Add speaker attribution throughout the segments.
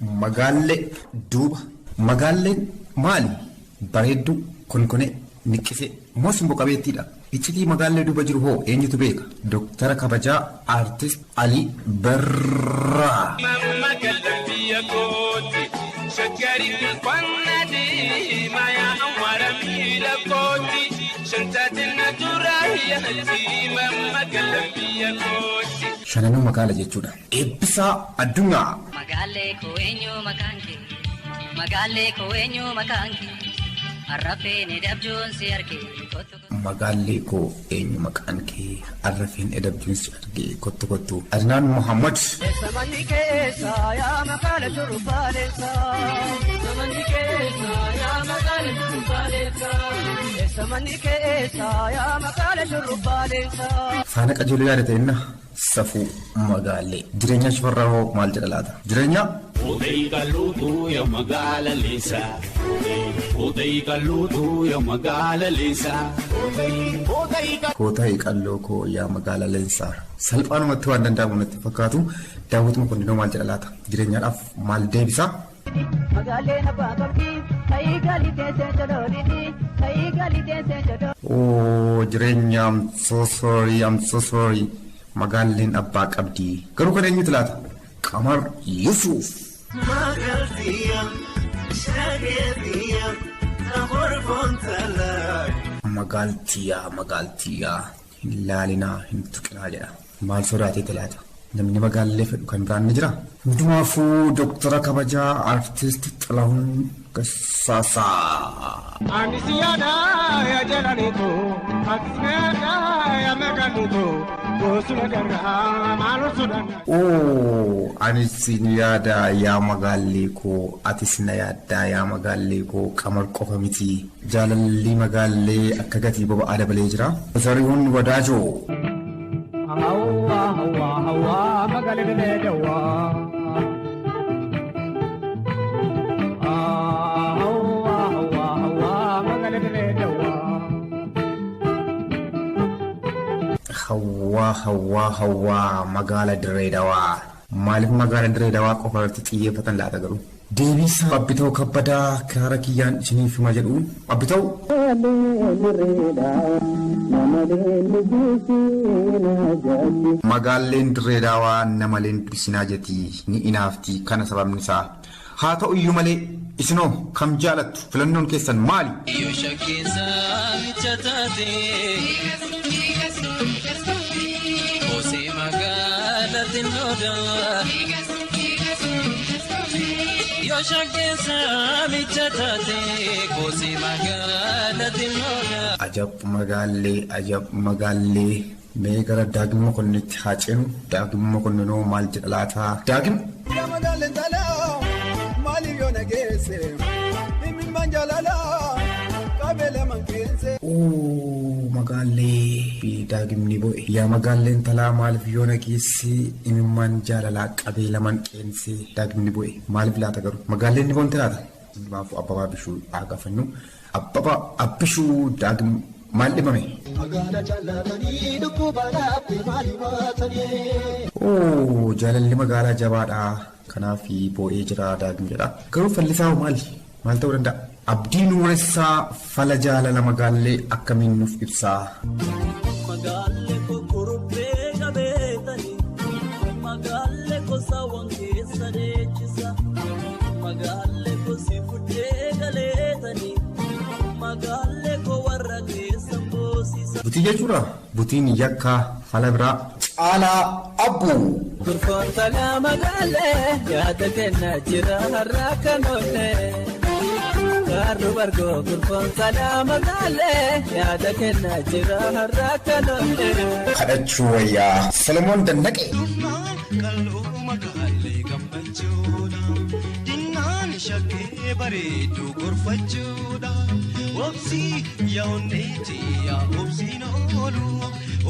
Speaker 1: Magaalee duuba. Magaaleen maali? Bareedduu konkone niqqise moo simboo qabeettiidha. Iccitii magaalee duuba jiru hoo eenyutu beeka? Doktara kabajaa Aartist Alii Birraa. Shananuu magaala jechuudha. Eebbisaa Addunyaa.
Speaker 2: Magaalee koo eenyu maqaan kee? Magaalee koo eenyu maqaan kee? Arrafeen edabjuun si argee.
Speaker 1: Magaalee koo eenyu maqaan kee? Arrafeen edabjuun si argee kottu kottu. Adnaan Muhammad.
Speaker 3: Samanni keessa yaa magaala shurrubbaalessa. Samanni keessa yaa magaala shurrubbaalessa. Samanni keessa yaa magaala shurrubbaalessa.
Speaker 1: Faana qajeeluu yaadate inna safuu magaalee. Jireenya shafarraa hoo maal jedha laata? Jireenya.
Speaker 4: Odei galuutu ya magaala leessa. Odei galuutu ya magaala leessa.
Speaker 1: Kootaa qalloo koo yaa magaala leensaa. Salphaanumatti waan danda'amu natti fakkaatu daawwatuma kundinoo maal jedha laata? Jireenyaadhaaf maal deebisa?
Speaker 3: Magaaleen abbaa qabdi ta'ii galii teessee jalooliti ta'ii galii teessee jalooliti.
Speaker 1: Oh jireenya I'm so sorry. Magaaleen abbaa qabdi. Garuu kan eenyutu laata? Qamar Yusuf. Magaaltiyaa hin laalinaa hin tuqinaa jedha. Maal sodaatee laata? Namni magaalee fedhu kan biraan ni jira. Hundumaafuu doktara kabajaa Aartist Xilahun Gassaasaa.
Speaker 5: Anis yaada yaa jalaniitu atis yaada yaa magaaluutu goosuma gargaa maal sodaanna.
Speaker 1: Oo anis yaada yaa magaalee koo atis na yaaddaa yaa magaalee koo Qamar qofa miti. Jaalalli magaalee akka gatii boba'aa dabalee jira. Sariiwwan wadaajoo.
Speaker 5: Hawa magaalee deedeewwa.
Speaker 1: Hawa magaala dirree dawaa. Maaliif magaala dirree dawaa qofa irratti xiyyeeffatan laata garuu? Deebisaa Abbitoo Kabbadaa kiraara kiyyaan isiniif hima jedhu. Abbitoo. Magaaleen dirree dawaa namaleen dubbisinaa jetti ni inaafti kana sababni isaa. Haa ta'u iyyuu malee isinoo kam jaalattu filannoon keessan maali? Ajab magaalee mee gara daagimma konnitti haa ceenu. Daagimma konninoo maal jedha laata? Daagim.
Speaker 6: Magaaleen talaa maaliif yoo nageesse himimmaan jaalalaa qabeela mankeesse.
Speaker 1: Magaalee fi daagimni bo'e. Yaa magaaleen talaa maaliif yoo nageesse himimmaan jaalalaa qabeela mankeesse daagimni bo'e. Maaliif laata garuu? Magaaleen ni boonte laata? Hundumaafuu Abbabaa Bishuu haa gaafannu. Abbabaa Abbishuu daagim maal dhibame?
Speaker 6: Magaala jaallatanii dhukkubaadhaaf maali baatanii.
Speaker 1: Jaalalli magaalaa jabaadha. Kanaaf bo'ee jira daagim jedha. Garuu fallisaa maali? Maal ta'uu danda'a? Abdii Nuuressaa fala jaalala magaalee akkamiin nuuf ibsaa?
Speaker 7: Magaalee kuruphee qabeetanii magaalee saawwan keessa deechisa magaalee si fuudhee galeetanii magaalee warra keessa boosisa.
Speaker 1: Butii jechuudha. Butiin yakka fala biraa caalaa abbuu.
Speaker 7: Gurgurtaa magaalee yaada kennaa jira har'a kan oolee. Garuu bargoo gurgurtaa magaalee yaada kennaa jira har'a kan oolee.
Speaker 1: Kadhachuu wayyaa Solomoon Dannaqee.
Speaker 8: Kaloo magaalee gammachuudha. Dinnaan shakkee bareedu gorfachuudha. Obsii yaa'onneeti yaa obsiin oolu.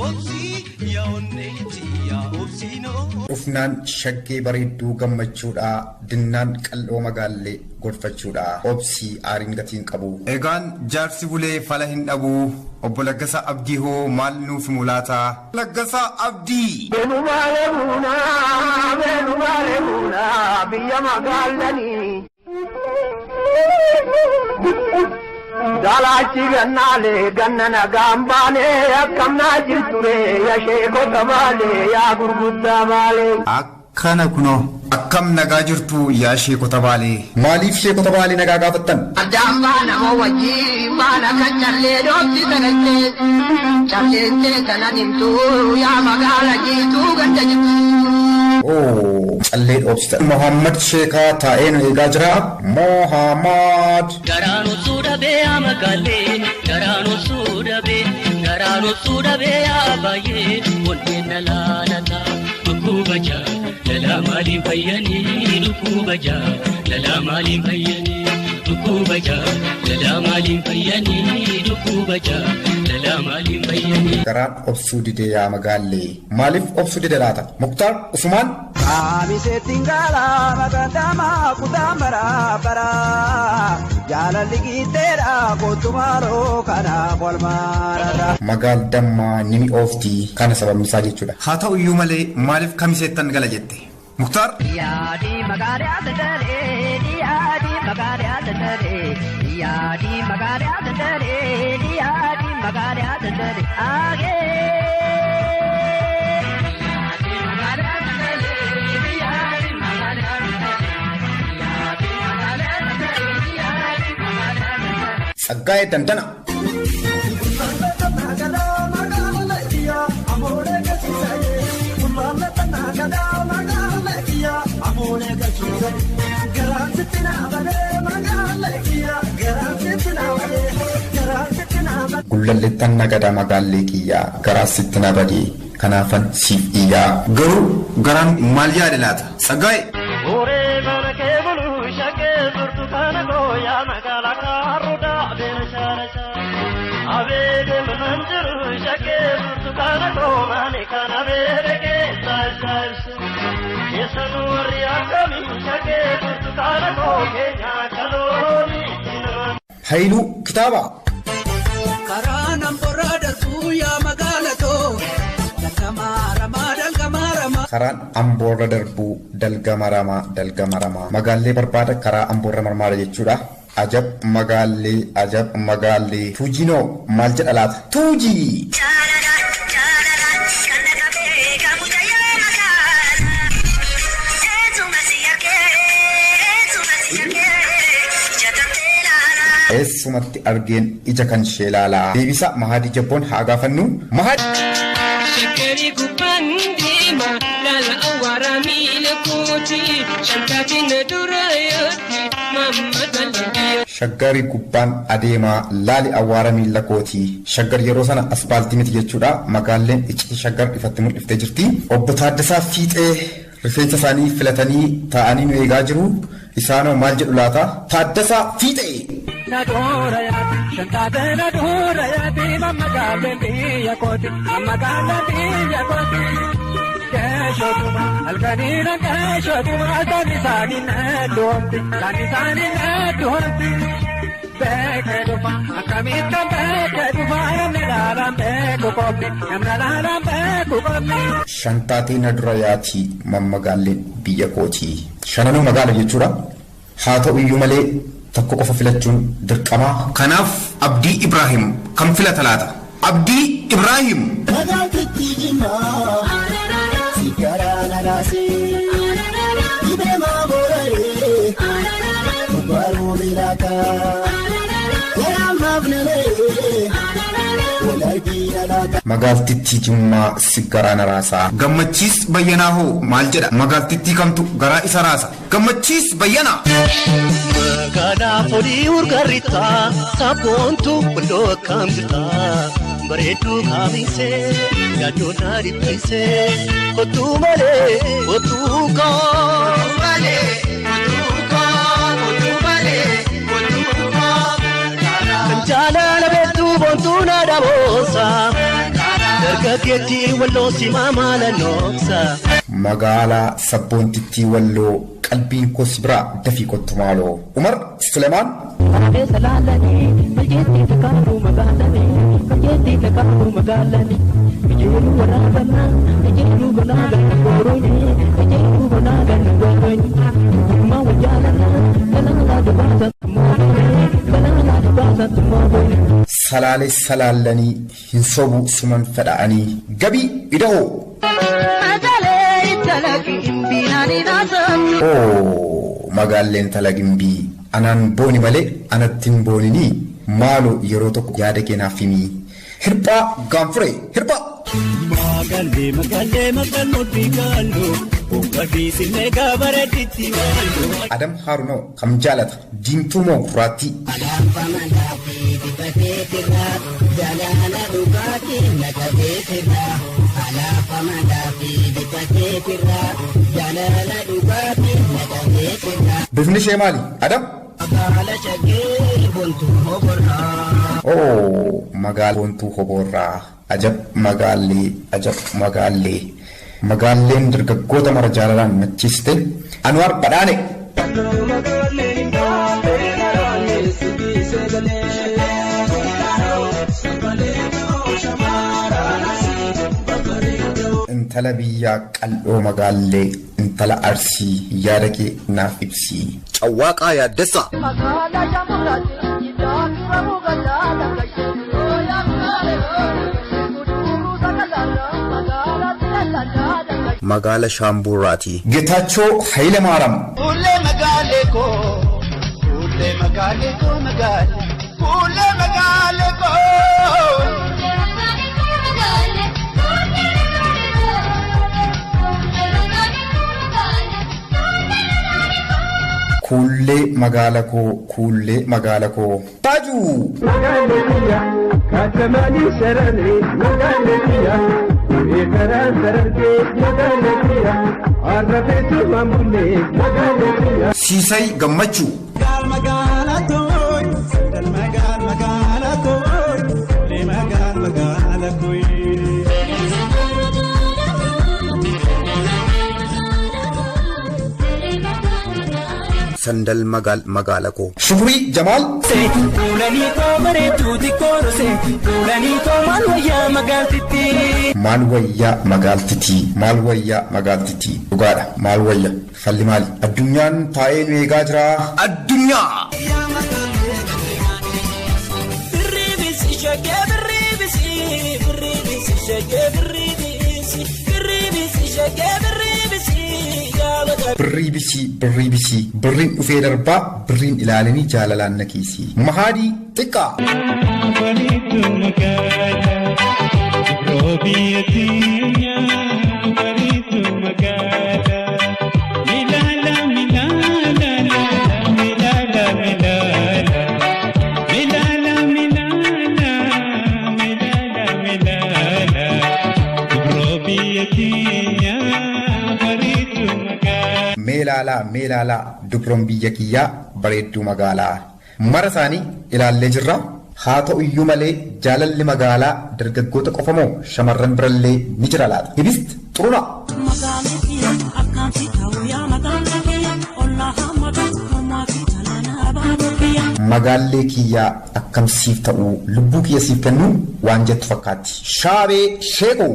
Speaker 8: Obsii yaa'onneeti yaa obsiin oolu.
Speaker 1: Ufnaan shaggee bareedduu gammachuudha. Dinnaan qal'oo magaalee gorfachuudha. Obsii aariin gatiin qabu. Egaan jaarsi bulee fala hin dhabu. obbo Laggasaa Abdii hoo maal nuuf mul'ata? Laggasaa Abdii.
Speaker 5: Benumaale buunaa biyya magaalanii. Dalachi gannaalee ganna nagaan baanee akkam naa jirture yashee kota maalee yaa gurguddaa maalee.
Speaker 1: Akkana kunoo akkam nagaa jirtu yaa sheekota baalee. Maaliif sheekota baalee nagaa gaafattan?
Speaker 3: Addaamaa nama wajjii maala kan callee dhoofti sagattee calleessee kanan himtu yaa magaala jiituu ganda jirtu.
Speaker 1: Callee dhoofsita. Muhammad Sheekaa taa'ee nu eegaa jira. Muhammad.
Speaker 9: Garaan osoo dhabee yaa magaalee garaan osoo dhabee yaa baay'ee wantee na laalata. Dhukkuba jaa lala maaliin fayyanii dhukkuba jaa lala maaliin fayyanii dhukkuba jaa lala maaliin fayyanii dhukkuba jaa lala maaliin fayyanii.
Speaker 1: Garaan obsuu didee yaa magaalee maaliif obsuu dide laata? Muktaar Usmaan.
Speaker 6: Kaamiseetiin gaalaa magaadamaa kutaa maraa jaalalli giiteedha kootumaaroo kanaaf walmaadha.
Speaker 1: Magaaldammaa nimi ooftii kana sababnisaa jechuudha. Haa ta'u iyyuu malee maaliif kamiseettan gala jette? Muktaar.
Speaker 3: Yaadii magaalaa tataree yaadii magaalaa tataree yaadii magaalaa tataree yaadii magaalaa tataree agee.
Speaker 1: Saggaayee Dandana. Gullalleettan nagadaa magaallee kiyyaa garaa sitti na badee kanaafan siif iyyaa. Garuu garaan maal yaade laata? Saggaayee.
Speaker 5: Hooree mana kee buluu shakkee burtukaana gooyaa magaalaa kaarrodaa abeera shaarashaa. Abeede manan jiru shakkee burtukaana goomaane kan abeede keessaa shaarashaa. Keessanuu warri akkamii shakkee burtukaana goo keenyaa kaloonii.
Speaker 1: Hayluu kitaaba.
Speaker 7: Karaan amborraa darbuu yaa magaalatoo dalgamaramaa.
Speaker 1: Karaan amboorra darbuu dalgamaramaa. Magaallee barbaada karaa amboorra marmaara jechuudha. Ajab magaallee. Tuujinoo maal jedha laata? Tuujii. Eessumatti argeen ija kan ishee ilaalaa. Deebisa Mahadii Jabboon haa gaafannu.
Speaker 9: Shakkarii gubbaan deema lala awwaara miila kooti shankaatiin dura yooti mamma dalbiya.
Speaker 1: Shaggarii gubbaan adeemaa laali awwaara miila kooti. Shaggar yeroo sana aspaaltii miti jechuudha. Magaalleen iccitii shaggar ifatti mul'iftee jirti. Obbo Taaddasaa Fiixee rifeensa isaanii filatanii taa'anii nu eegaa jiru. Isaanoo maal jedhu laata? Taaddasaa Fiixee.
Speaker 5: Nadoora yaati shantaate nadoora yaati magaalee biyya kooti magaalee biyya kooti. Keeshotuma halkaniina keeshotuma kan isaanii needdoomti kan isaanii needdoomti. Beekee dhufa akkamitti beekee dhufa namni laalaan beeku qophi namni laalaan beeku qophi.
Speaker 1: Shantaatee nadoora yaati magaaleen biyya kooti. Shananuu magaala jechuudha. Haa ta'u iyyuu malee. Tokko qofa filachuun dirqamaa. Kanaaf Abdii Ibraahim kan filata laata? Abdii Ibraahim.
Speaker 6: Magaalatti jimaa sigaraa nanaasee dhibeemaa boora'ee baruu bilaataa garaamaaf nalee walargii nalaata. Magaaltittii Jimmaa sigaraa naraasaa. Gammachiis Bayyanaa hoo maal jedha? Magaaltittii kamtu garaa isa raasa? Gammachiis Bayyanaa.
Speaker 8: Magaalaa foolii urgaarritaa sabboontu walloo akkam jirtaa bareedduu kaamisee yaaddoon na dhibbisee kottuu malee kottuu koo. Jaalala beektuu boontuu na dhaboosa dargaggeettii walloo simaa maala nooksa.
Speaker 1: Magaalaa sabboontittii walloo
Speaker 6: qalbiin koo si biraa dafii kottu maaloo. Umar Sulemaan. Salaalee salaalanii hin sobu suman fedha'anii gabii ida'oo. Magaalleen talagimbii anaan booni malee anattiin booninii maaloo yeroo tokko yaada keenaaf himii hirphaa gaanfuree hirphaa.
Speaker 8: Magaallee magaallee gaalloo uffati sinee gaabareetti gaalloo.
Speaker 6: Adam Haarunoo kam jaalata diimtuu moo gurraattii. Bifni ishee maali Adam? Magaala boontuu hoborraa. Ajab magaallee magaalleen dargaggoota mara jaalalaan machiiste Anwar Badhaane. Intala biyyaa qal'oo magaallee intala arsii yaada kee naaf ibsii. Cawwaaqaa yaaddessa. Magaala Shaambuuraati. Geetaachoo Haile Maaram.
Speaker 8: Fuullee magaalee koo fuullee magaalee koo.
Speaker 6: Kuullee magaala koo. Taajuu.
Speaker 5: Magaalee biyya kaatamaanii sararee magaalee biyya.
Speaker 6: Siisay Gammachuu. Sandal magaala koo. Shukrii Jamaal. Maal wayyaa magaaltitti dhugaadha maal wayya falli maali addunyaan taa'ee nu eegaa jira addunyaa. Birrii bisii birriin dhufee darbaa birriin ilaalanii jaalalaan nakiisii Mahaadii xiqqaa. Meelaalaa dubroon biyya kiyyaa bareedduu magaalaa mara isaanii ilaallee jirra. Haa ta'u iyyuu malee jaalalli magaalaa dargaggoota qofa moo shamarran birallee ni jira laata? Hibist xuruna. Magaallee kiyyaa akkamsiif ta'uu lubbuu kiyya siif kennu waan jettu fakkaatti. Shaabee Sheekoo.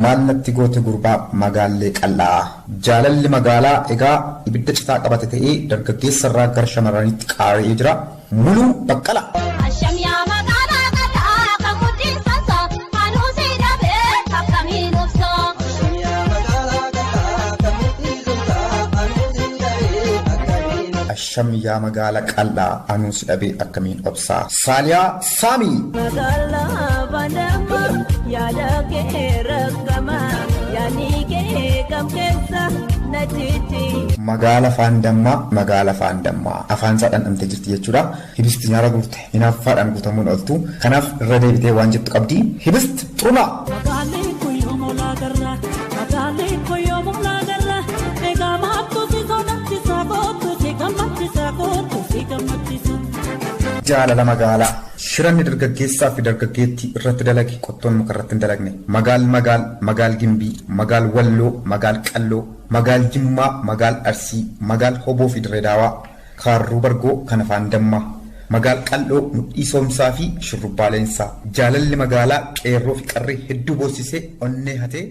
Speaker 6: Maalnatti goote gurbaa magaallee qal'aa. Jaalalli magaalaa egaa ibidda citaa qabate ta'ee dargaggeessa irraa gara shamarraniitti qaari'ee jira. Muluu Baqqala. Asham yaa magaala qal'aa anuus dhabee akkamiin obsaa. Saaliyaa Saamii. Magaala Faandammaa afaan isaa dhandhamtee jirti jechuudha. Hibisti nyaara guurte hinaaffaadhaan guutamuun ooltu. Kanaaf irra deebitee waan jettu qabdi. Hibist xuruna. jaalala magaalaa shiranni dargaggeessaa fi dargaggeettii irratti dalage qottoon muka irratti hin dalagne magaal gimbii magaal walloo magaal qalloo magaal jimmaa magaal arsii magaal hoboo fi dirree daawaa kaarruu bargoo kan afaan dammaa magaal qalloo mudhii soomsaa fi shurrubbaaleensaa jaalalli magaalaa qeerroo fi qarree hedduu boossisee onnee hatee